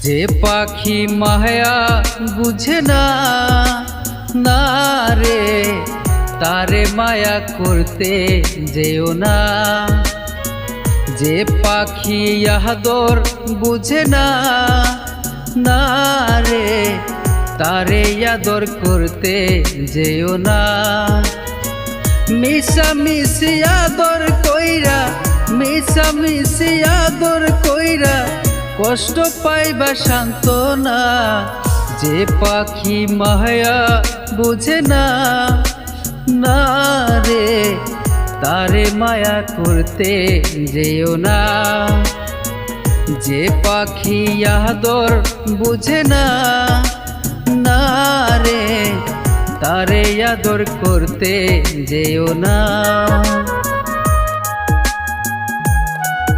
যে পাখি মায়া বুঝে না না রে, তারে মায়া করতে যেও না। যে পাখি আদর বুঝে না না রে, তারে আদর করতে যেও না। মিশামিশি আদর কইরা, মিশামিশি আদর কইরা কষ্ট পাইবা সান্ত্বনা। যে পাখি মায়া বুঝে না না রে, তারে মায়া করতে যেও না। যে পাখি আদর বুঝে না না রে, তারে আদর করতে যেও না।